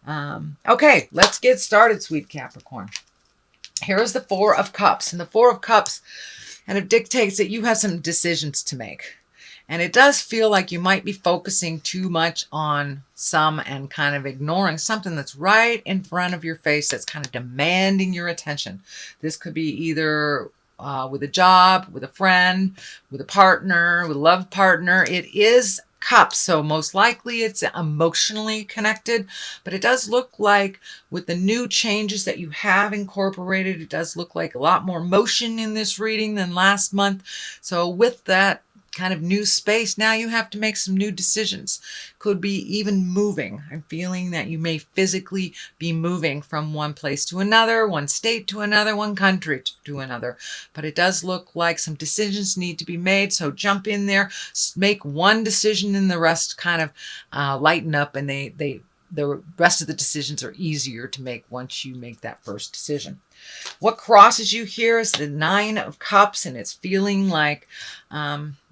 Okay, let's get started, sweet Capricorn. Here is the Four of Cups. And the Four of Cups kind of dictates that you have some decisions to make. And it does feel like you might be focusing too much on some and kind of ignoring something that's right in front of your face that's kind of demanding your attention. This could be either with a job, with a friend, with a partner, with a love partner. It is Cups, so most likely it's emotionally connected, but it does look like with the new changes that you have incorporated, it does look like a lot more motion in this reading than last month. So with that kind of new space, now you have to make some new decisions. Could be even moving. I'm feeling that you may physically be moving from one place to another, one state to another, one country to another. But it does look like some decisions need to be made. So jump in there, make one decision, and the rest kind of lighten up, and the rest of the decisions are easier to make once you make that first decision. What crosses you here is the Nine of Cups, and it's feeling like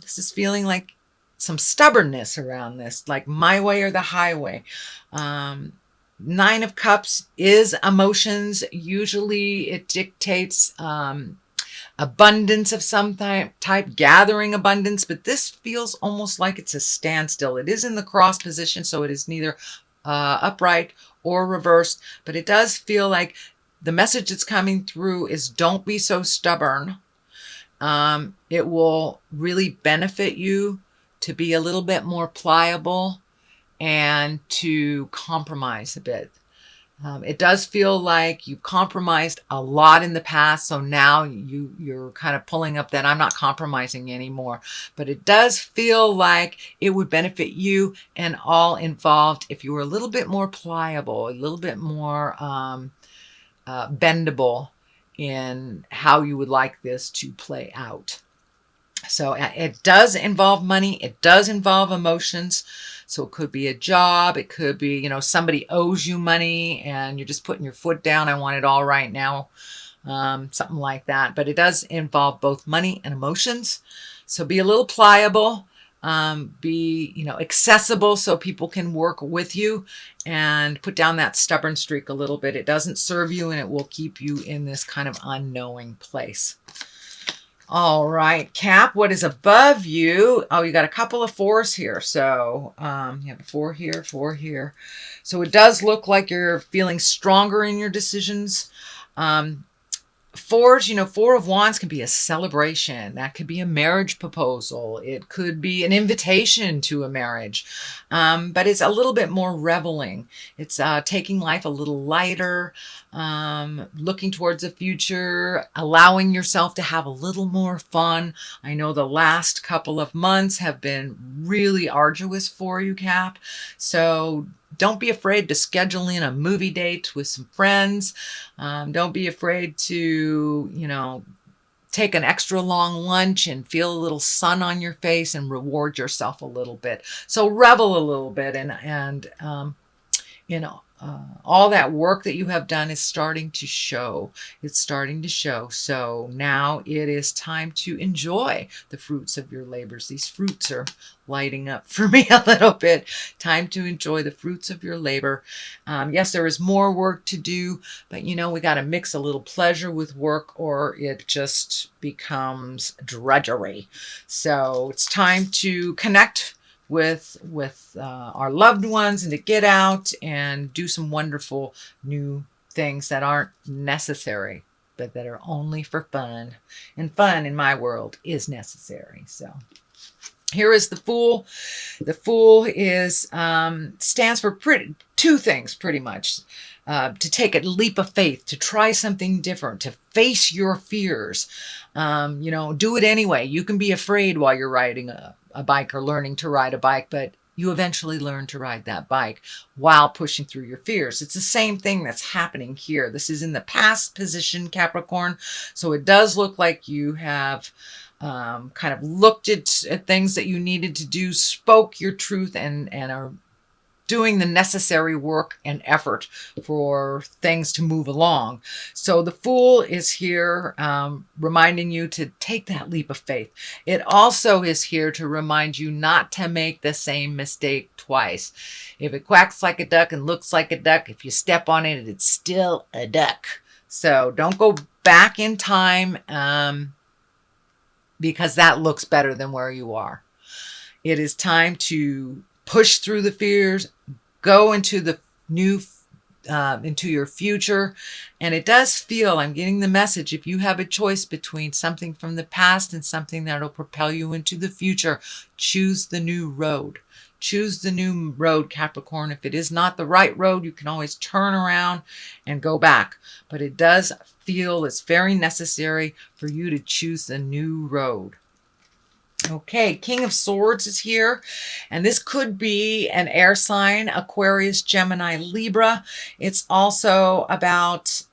this is feeling like some stubbornness around this, like my way or the highway. Nine of Cups is emotions. Usually it dictates abundance of some type, gathering abundance, but this feels almost like it's a standstill. It is in the cross position, so it is neither upright or reversed, but it does feel like the message that's coming through is don't be so stubborn. It will really benefit you to be a little bit more pliable and to compromise a bit. It does feel like you compromised a lot in the past, so now you're kind of pulling up that I'm not compromising anymore. But it does feel like it would benefit you and all involved if you were a little bit more pliable, a little bit more bendable in how you would like this to play out. So it does involve money. It does involve emotions. So it could be a job. It could be, somebody owes you money and you're just putting your foot down. I want it all right now. Something like that. But it does involve both money and emotions. So be a little pliable. Be, accessible so people can work with you, and put down that stubborn streak a little bit. It doesn't serve you, and it will keep you in this kind of unknowing place. All right, Cap, what is above you? Oh, you got a couple of fours here. So you have a four here, four here. So it does look like you're feeling stronger in your decisions. Fours, Four of Wands can be a celebration. That could be a marriage proposal. It could be an invitation to a marriage. But it's a little bit more reveling. It's taking life a little lighter, looking towards the future, allowing yourself to have a little more fun. I know the last couple of months have been really arduous for you, Cap. So don't be afraid to schedule in a movie date with some friends. Don't be afraid to, take an extra long lunch and feel a little sun on your face and reward yourself a little bit. So revel a little bit, and all that work that you have done is starting to show. It's starting to show. So now it is time to enjoy the fruits of your labors. These fruits are lighting up for me a little bit. Time to enjoy the fruits of your labor. Yes, there is more work to do, but we got to mix a little pleasure with work, or it just becomes drudgery. So it's time to connect with our loved ones and to get out and do some wonderful new things that aren't necessary, but that are only for fun. And fun in my world is necessary. So here is the Fool. The Fool is stands for two things pretty much. To take a leap of faith, to try something different, to face your fears. Do it anyway. You can be afraid while you're riding a bike or learning to ride a bike, but you eventually learn to ride that bike while pushing through your fears. It's the same thing that's happening here. This is in the past position, Capricorn. So it does look like you have kind of looked at things that you needed to do, spoke your truth, and are doing the necessary work and effort for things to move along. So the Fool is here reminding you to take that leap of faith. It also is here to remind you not to make the same mistake twice. If it quacks like a duck and looks like a duck, if you step on it, it's still a duck. So don't go back in time because that looks better than where you are. It is time to push through the fears, go into the new into your future. And it does feel, I'm getting the message, if you have a choice between something from the past and something that'll propel you into the future, choose the new road. Choose the new road, Capricorn. If it is not the right road, you can always turn around and go back. But it does feel it's very necessary for you to choose the new road. Okay, King of Swords is here, and this could be an air sign, Aquarius, Gemini, Libra. It's also about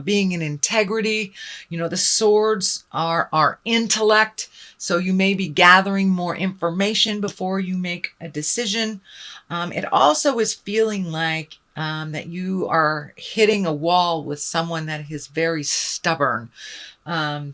being in integrity. You know, the swords are our intellect, so you may be gathering more information before you make a decision. It also is feeling like that you are hitting a wall with someone that is very stubborn.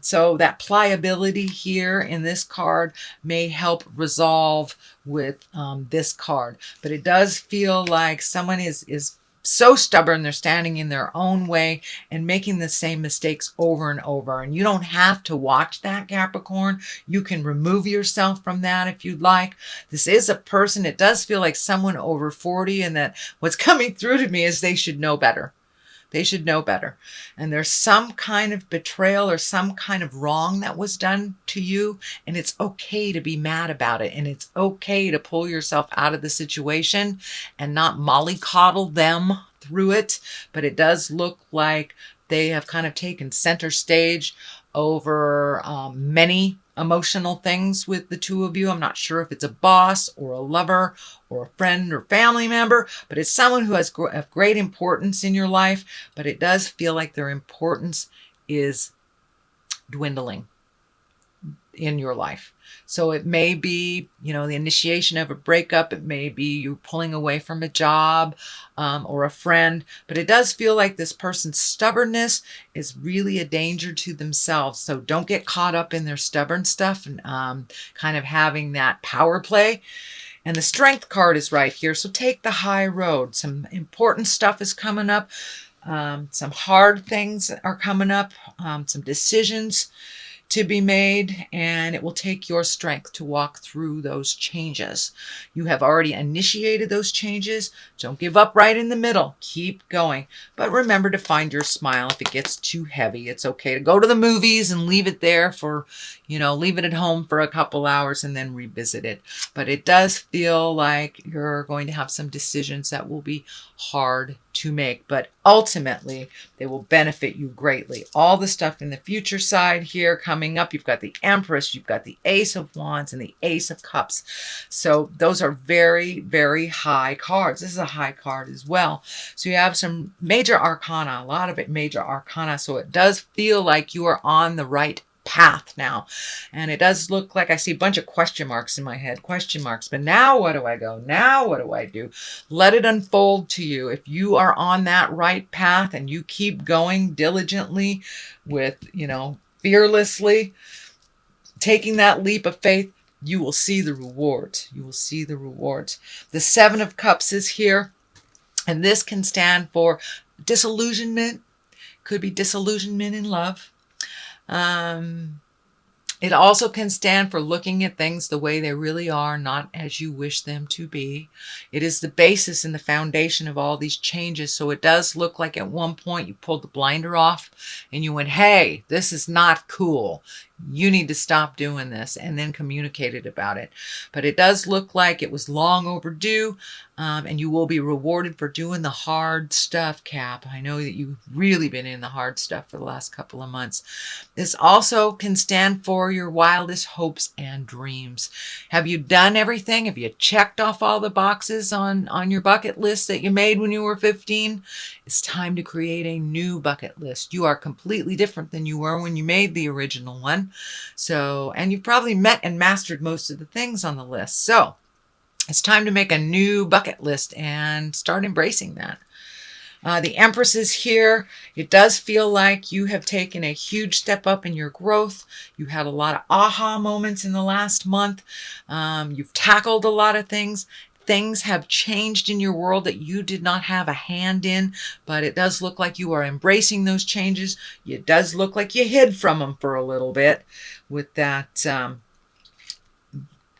So that pliability here in this card may help resolve with this card. But it does feel like someone is so stubborn, they're standing in their own way and making the same mistakes over and over. And you don't have to watch that, Capricorn. You can remove yourself from that if you'd like. This is a person, it does feel like someone over 40, and that what's coming through to me is they should know better. They should know better. And there's some kind of betrayal or some kind of wrong that was done to you. And it's okay to be mad about it. And it's okay to pull yourself out of the situation and not mollycoddle them through it. But it does look like they have kind of taken center stage over many emotional things with the two of you. I'm not sure if it's a boss or a lover or a friend or family member, but it's someone who has great importance in your life, but it does feel like their importance is dwindling in your life. So it may be, you know, the initiation of a breakup. It may be you pulling away from a job or a friend. But it does feel like this person's stubbornness is really a danger to themselves. So don't get caught up in their stubborn stuff and kind of having that power play. And the Strength card is right here. So take the high road. Some important stuff is coming up. Some hard things are coming up. Some decisions to be made, and it will take your strength to walk through those changes. You have already initiated those changes. Don't give up right in the middle. Keep going. But remember to find your smile. If it gets too heavy, it's okay to go to the movies and leave it there for, you know, leave it at home for a couple hours and then revisit it. But it does feel like you're going to have some decisions that will be hard to make, but ultimately they will benefit you greatly. All the stuff in the future side here coming up, you've got the Empress, you've got the Ace of Wands and the Ace of Cups. So those are very, very high cards. This is a high card as well. So you have some major arcana, a lot of it major arcana. So it does feel like you are on the right path now. And it does look like I see a bunch of question marks in my head, question marks. But now where do I go? Now what do I do? Let it unfold to you. If you are on that right path and you keep going diligently with, you know, fearlessly, taking that leap of faith, you will see the rewards. You will see the rewards. The Seven of Cups is here, and this can stand for disillusionment. Could be disillusionment in love. It also can stand for looking at things the way they really are, not as you wish them to be. It is the basis and the foundation of all these changes. So it does look like at one point you pulled the blinder off and you went, hey, this is not cool. You need to stop doing this, and then communicated about it. But it does look like it was long overdue, and you will be rewarded for doing the hard stuff, Cap. I know that you've really been in the hard stuff for the last couple of months. This also can stand for your wildest hopes and dreams. Have you done everything? Have you checked off all the boxes on your bucket list that you made when you were 15? It's time to create a new bucket list. You are completely different than you were when you made the original one. So, and you've probably met and mastered most of the things on the list. So it's time to make a new bucket list and start embracing that. The Empress is here. It does feel like you have taken a huge step up in your growth. You had a lot of aha moments in the last month. You've tackled a lot of things. things have changed in your world that you did not have a hand in, but it does look like you are embracing those changes. It does look like you hid from them for a little bit with that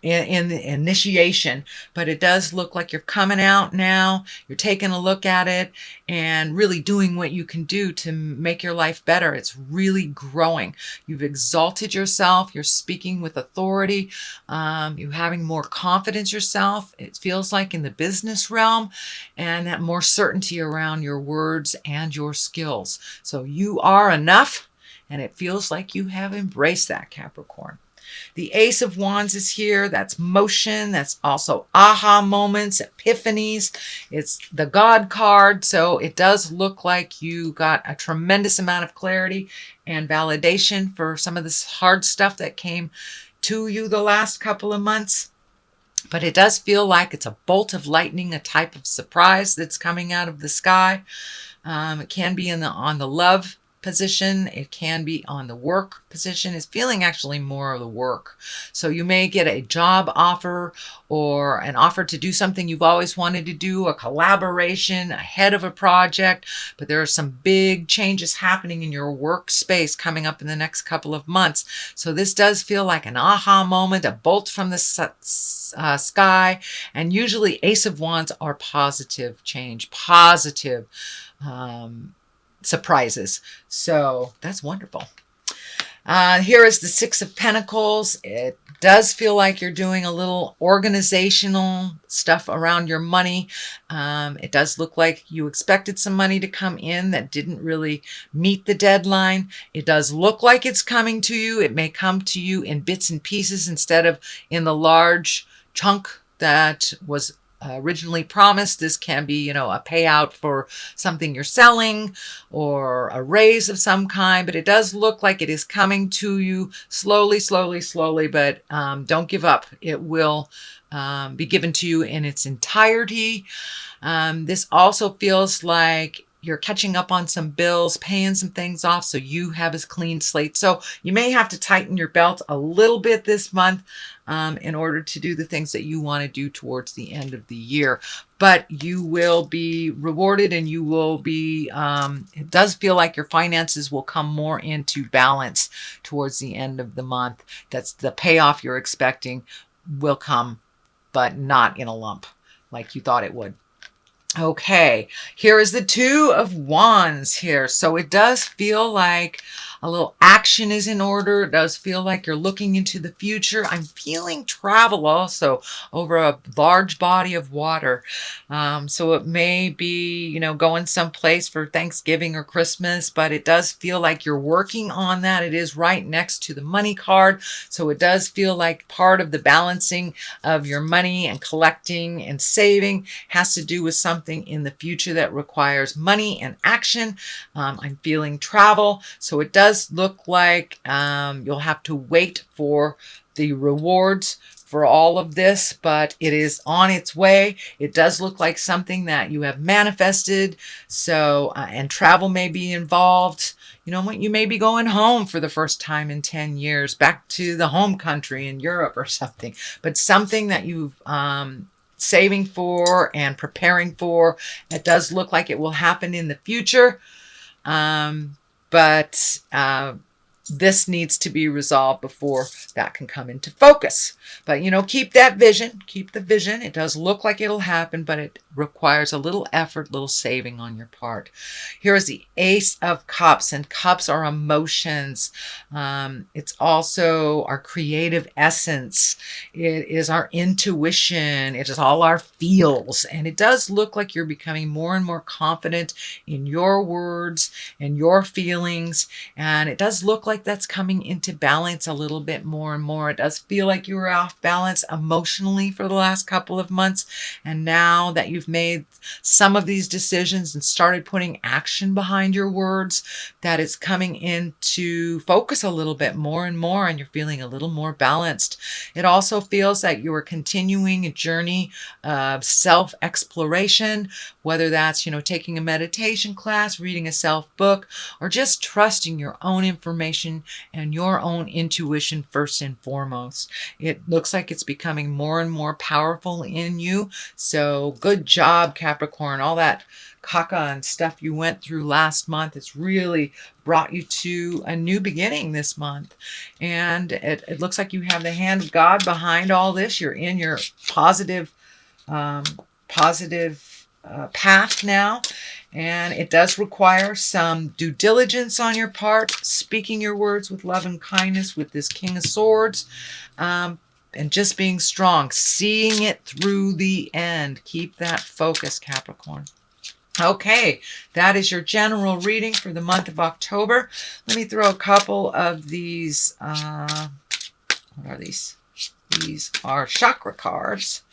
in the initiation, but it does look like you're coming out now. You're taking a look at it and really doing what you can do to make your life better. It's really growing. You've exalted yourself. You're speaking with authority. You're having more confidence yourself. It feels like in the business realm, and that more certainty around your words and your skills. So you are enough, and it feels like you have embraced that, Capricorn. The Ace of Wands is here. That's motion. That's also aha moments, epiphanies. It's the God card. So it does look like you got a tremendous amount of clarity and validation for some of this hard stuff that came to you the last couple of months. But it does feel like it's a bolt of lightning, a type of surprise that's coming out of the sky. It can be on the love position. It can be on the work position. It's feeling actually more of the work. So you may get a job offer or an offer to do something you've always wanted to do, a collaboration ahead of a project, but there are some big changes happening in your workspace coming up in the next couple of months. So this does feel like an aha moment, a bolt from the sky, and usually Ace of Wands are positive change, positive surprises. So that's wonderful. Here is the Six of Pentacles. It does feel like you're doing a little organizational stuff around your money. It does look like you expected some money to come in that didn't really meet the deadline. It does look like it's coming to you. It may come to you in bits and pieces instead of in the large chunk that was originally promised. This can be, a payout for something you're selling or a raise of some kind, but it does look like it is coming to you slowly, slowly, slowly, but don't give up. It will be given to you in its entirety. This also feels like you're catching up on some bills, paying some things off so you have a clean slate. So you may have to tighten your belt a little bit this month in order to do the things that you want to do towards the end of the year. But you will be rewarded, and you will be, it does feel like your finances will come more into balance towards the end of the month. That's the payoff you're expecting will come, but not in a lump like you thought it would. Okay, here is the Two of Wands here. So it does feel like a little action is in order. It does feel like you're looking into the future. I'm feeling travel also over a large body of water. So it may be, going someplace for Thanksgiving or Christmas, but it does feel like you're working on that. It is right next to the money card. So it does feel like part of the balancing of your money and collecting and saving has to do with something in the future that requires money and action. I'm feeling travel. So it does look like you'll have to wait for the rewards for all of this, but it is on its way. It does look like something that you have manifested. So, and travel may be involved. You may be going home for the first time in 10 years, back to the home country in Europe or something, but something that you've saving for and preparing for. It does look like it will happen in the future. But this needs to be resolved before that can come into focus. But, keep that vision, keep the vision. It does look like it'll happen, but it requires a little effort, little saving on your part. Here is the Ace of Cups, and cups are emotions. It's also our creative essence. It is our intuition. It is all our feels. And it does look like you're becoming more and more confident in your words and your feelings. And it does look like that's coming into balance a little bit more and more. It does feel like you were off balance emotionally for the last couple of months. And now that you've made some of these decisions and started putting action behind your words, that it's coming into focus a little bit more and more, and you're feeling a little more balanced. It also feels like you are continuing a journey of self-exploration, whether that's, taking a meditation class, reading a self-book, or just trusting your own information compassion and your own intuition first and foremost. It looks like it's becoming more and more powerful in you. So good job, Capricorn. All that caca and stuff you went through last month, it's really brought you to a new beginning this month. And it looks like you have the hand of God behind all this. You're in your positive path now. And it does require some due diligence on your part, speaking your words with love and kindness with this King of Swords, and just being strong, seeing it through the end. Keep that focus, Capricorn. Okay, that is your general reading for the month of October. Let me throw a couple of these, what are these? These are chakra cards,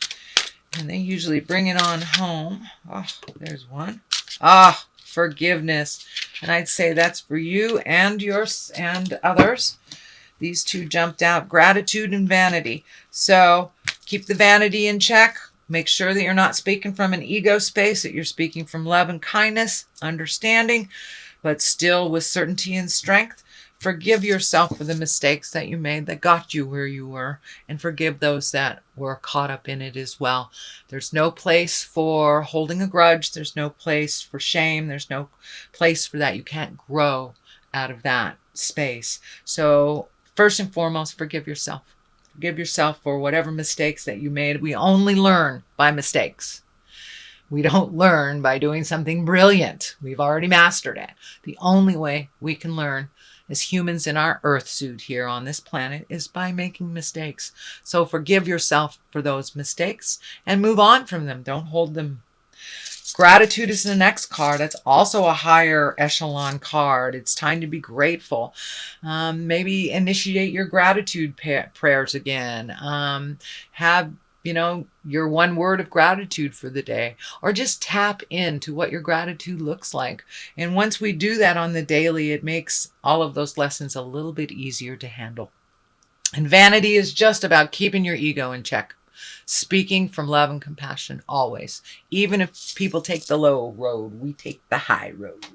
and they usually bring it on home. Oh, there's one. Ah, forgiveness. And I'd say that's for you and yours and others. These two jumped out, gratitude and vanity. So keep the vanity in check. Make sure that you're not speaking from an ego space, that you're speaking from love and kindness, understanding, but still with certainty and strength. Forgive yourself for the mistakes that you made that got you where you were, and forgive those that were caught up in it as well. There's no place for holding a grudge. There's no place for shame. There's no place for that. You can't grow out of that space. So first and foremost, forgive yourself. Forgive yourself for whatever mistakes that you made. We only learn by mistakes. We don't learn by doing something brilliant. We've already mastered it. The only way we can learn as humans in our earth suit here on this planet is by making mistakes. So forgive yourself for those mistakes and move on from them. Don't hold them. Gratitude is the next card. That's also a higher echelon card. It's time to be grateful. Maybe initiate your gratitude prayers again. Have, your one word of gratitude for the day, or just tap into what your gratitude looks like. And once we do that on the daily, it makes all of those lessons a little bit easier to handle. And vanity is just about keeping your ego in check. Speaking from love and compassion always. Even if people take the low road, we take the high road.